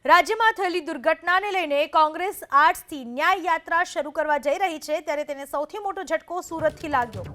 રાજ્યમાં થયેલી દુર્ઘટનાને લઈને કોંગ્રેસ આજથી ન્યાય યાત્રા શરૂ કરવા જઈ રહી છે, ત્યારે તેને સૌથી મોટો ઝટકો સુરતથી લાગ્યો।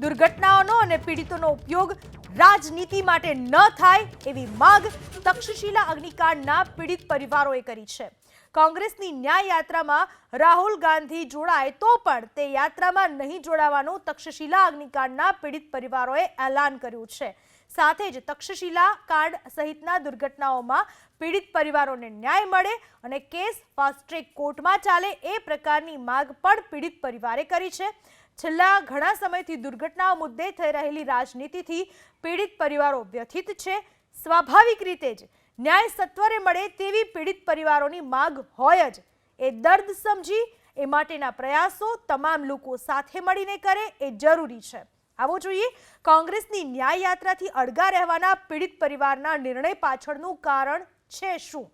દુર્ઘટનાઓનો અને પીડિતોનો ઉપયોગ રાજનીતિ માટે ન થાય એવી માંગ તક્ષશિલા અગ્નિકાંડના પીડિત પરિવારોએ કરી છે। કોંગ્રેસની ન્યાય યાત્રામાં રાહુલ ગાંધી જોડાય તો પણ તે યાત્રામાં નહીં જોડાવાનું તક્ષશિલા અગ્નિકાંડના પીડિત પરિવારોએ એલાન કર્યું છે। સાથે જ તક્ષશિલા કાંડ સહિતના દુર્ઘટનાઓમાં પીડિત પરિવારોને ન્યાય મળે અને કેસ ફાસ્ટ ટ્રેક કોર્ટમાં ચાલે એ પ્રકારની માંગ પણ પીડિત પરિવારે કરી છે। છેલ્લા ઘણા સમયથી દુર્ઘટનાઓ મુદ્દે થઈ રહેલી રાજનીતિથી પીડિત પરિવારો વ્યથિત છે। સ્વાભાવિક રીતે જ ન્યાય સત્વરે મળે તેવી પીડિત પરિવારોની માંગ હોય જ। એ દર્દ સમજી એ માટેના પ્રયાસો તમામ લોકો સાથે મળીને કરે એ જરૂરી છે। આવો જોઈએ કોંગ્રેસની ન્યાય યાત્રાથી અડગા રહેવાના પીડિત પરિવારના નિર્ણય પાછળનું કારણ છે શું?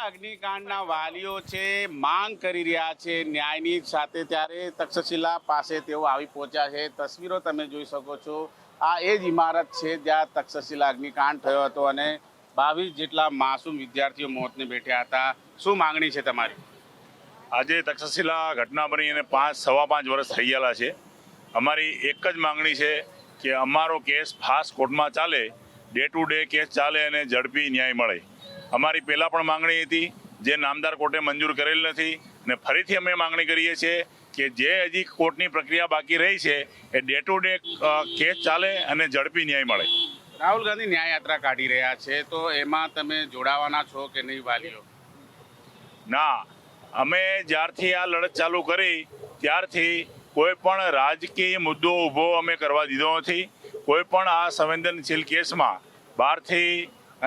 અગ્નિકાંડના વાલીઓ છે, માંગ કરી રહ્યા છે ન્યાયની સાથે, ત્યારે તક્ષશિલા પાસે તેઓ આવી પહોંચ્યા છે। તસવીરો તમે જોઈ શકો છો, આ એ જ ઇમારત છે જ્યાં તક્ષશિલા અગ્નિકાંડ થયો હતો અને 22 જેટલા માસૂમ વિદ્યાર્થીઓ મોતને બેઠ્યા હતા। શું માંગણી છે તમારી? આજે તક્ષશિલા ઘટના બની અને 5-5.5 વર્ષ થઈ ગયેલા છે। અમારી એક જ માંગણી છે કે અમારો કેસ ફાસ્ટ કોર્ટમાં ચાલે, ડે ટુ ડે કેસ ચાલે અને ઝડપી ન્યાય મળે। અમારી પહેલાં પણ માંગણી હતી જે નામદાર કોર્ટે મંજૂર કરેલ નથી, અને ફરીથી અમે માંગણી કરીએ છીએ કે જે હજી કોર્ટની પ્રક્રિયા બાકી રહી છે એ ડે ટુ ડે કેસ ચાલે અને ઝડપી ન્યાય મળે। રાહુલ ગાંધી ન્યાય યાત્રા કાઢી રહ્યા છે, તો એમાં તમે જોડાવાના છો કે નહીં વાલીઓ? ના, અમે જ્યારથી આ લડત ચાલુ કરી ત્યારથી કોઈ પણ રાજકીય મુદ્દો ઊભો અમે કરવા દીધો નથી। કોઈ પણ આ સંવેદનશીલ કેસમાં બહારથી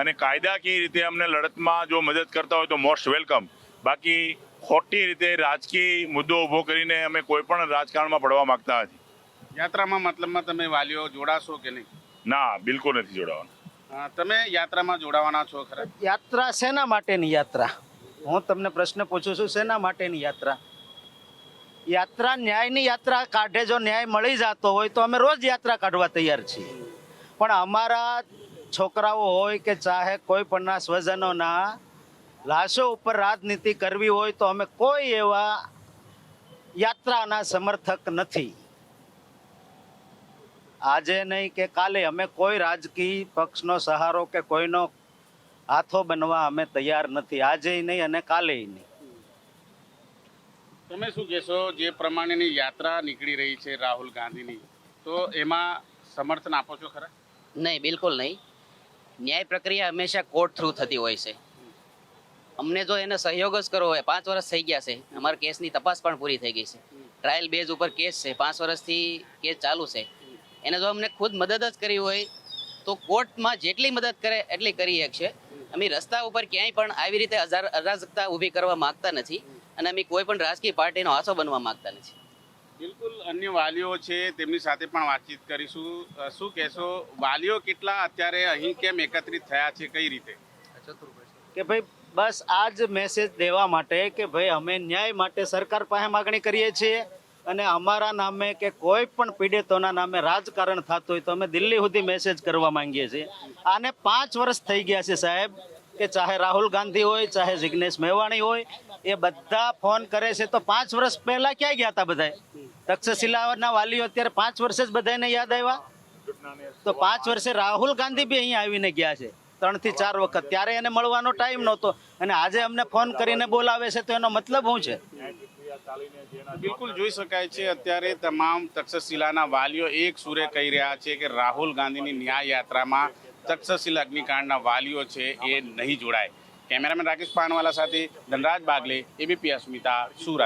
અને કાયદાકીય રીતે અમને લડતમાં જો મદદ કરતા હોય તો મોસ્ટ વેલકમ। બાકી ખોટી રીતે રાજકીય મુદ્દો ઊભો કરીને અમે કોઈ પણ રાજકારણમાં પડવા માંગતા નથી। યાત્રામાં મતલબમાં તમે વાલીઓ જોડાશો કે નહીં? ના, બિલકુલ નથી જોડાવાનું। તમે યાત્રામાં જોડાવાના છો ખરા? યાત્રા શેના માટેની યાત્રા? હું તમને પ્રશ્ન પૂછું છું, શેના માટેની યાત્રા? યાત્રા ન્યાયની યાત્રા કાઢે, જો ન્યાય મળી જતો હોય તો અમે રોજ યાત્રા કાઢવા તૈયાર છીએ। પણ અમારા છોકરાઓ હોય કે ચાહે કોઈ પણના સ્વજનોના લાશો ઉપર રાજનીતિ કરવી હોય તો અમે કોઈ એવા યાત્રાના સમર્થક નથી। આજે નહીં કે કાલે અમે કોઈ રાજકીય પક્ષનો સહારો કે કોઈનો હાથો બનવા અમે તૈયાર નથી, આજે નહીં અને કાલે નહીં। તમે શું કહેશો, જે પ્રમાણેની યાત્રા નીકળી રહી છે રાહુલ ગાંધીની, તો એમાં સમર્થન આપો છો ખરા? નહીં, બિલકુલ નહીં। ન્યાય પ્રક્રિયા હંમેશા કોર્ટ થ્રુ થતી હોય છે। અમને જો એને સહયોગ જ કરવો હોય, 5 વર્ષ થઈ ગયા છે, અમારા કેસની તપાસ પણ પૂરી થઈ ગઈ છે, ટ્રાયલ બેઝ ઉપર કેસ છે, 5 વર્ષથી કેસ ચાલુ છે। એને જો અમને ખુદ મદદ જ કરી હોય તો કોર્ટમાં જેટલી મદદ કરે એટલી કરી શકશે। અમે રસ્તા ઉપર ક્યાંય પણ આવી રીતે અરાજકતા ઊભી કરવા માંગતા નથી, અને અમે કોઈ પણ રાજકીય પાર્ટીનો હાથો બનવા માંગતા નથી। બિલકુલ, અન્ય વાલીઓ છે તેમની સાથે પણ વાતચીત કરીશું। શું કહેશો, વાલીઓ કેટલા અત્યારે અહીં કેમ એકત્રિત થયા છે, કઈ રીતે? કે ભાઈ બસ આ જ મેસેજ દેવા માટે કે ભાઈ અમે ન્યાય માટે સરકાર પાસે માગણી કરીએ છીએ, અને અમારા નામે કે કોઈ પણ પીડિતોના નામે રાજકારણ થતું હોય તો અમે દિલ્હી સુધી મેસેજ કરવા માંગીએ છીએ। આને 5 વર્ષ થઈ ગયા છે સાહેબ, કે ચાહે રાહુલ ગાંધી હોય, ચાહે જિગ્નેશ મેવાણી હોય, એ બધા ફોન કરે છે તો 5 વર્ષ પહેલા ક્યાં ગયા હતા બધાય? તક્ષશિલાના વાલીઓ અત્યારે 5 વર્ષે જ બધાને યાદ આવ્યા? તો 5 વર્ષે રાહુલ ગાંધી બી અહીંયા આવીને ગયા છે 3 થી 4 વખત, ત્યારે એને મળવાનો ટાઈમ નહોતો, અને આજે અમને ફોન કરીને બોલાવે છે તો એનો મતલબ શું છે? બિલકુલ જોઈ શકાય છે અત્યારે તમામ તક્ષશિલાના વાલીઓ એક સુરે કહી રહ્યા છે કે રાહુલ ગાંધીની ન્યાય યાત્રામાં તક્ષશિલા અગ્નિકાંડના વાલીઓ છે એ નહીં જોડાય। કેમેરામેન રાકેશ પાનવાલા સાથે ધનરાજ બાગલે, એબીપી અસ્મિતા, સુરત।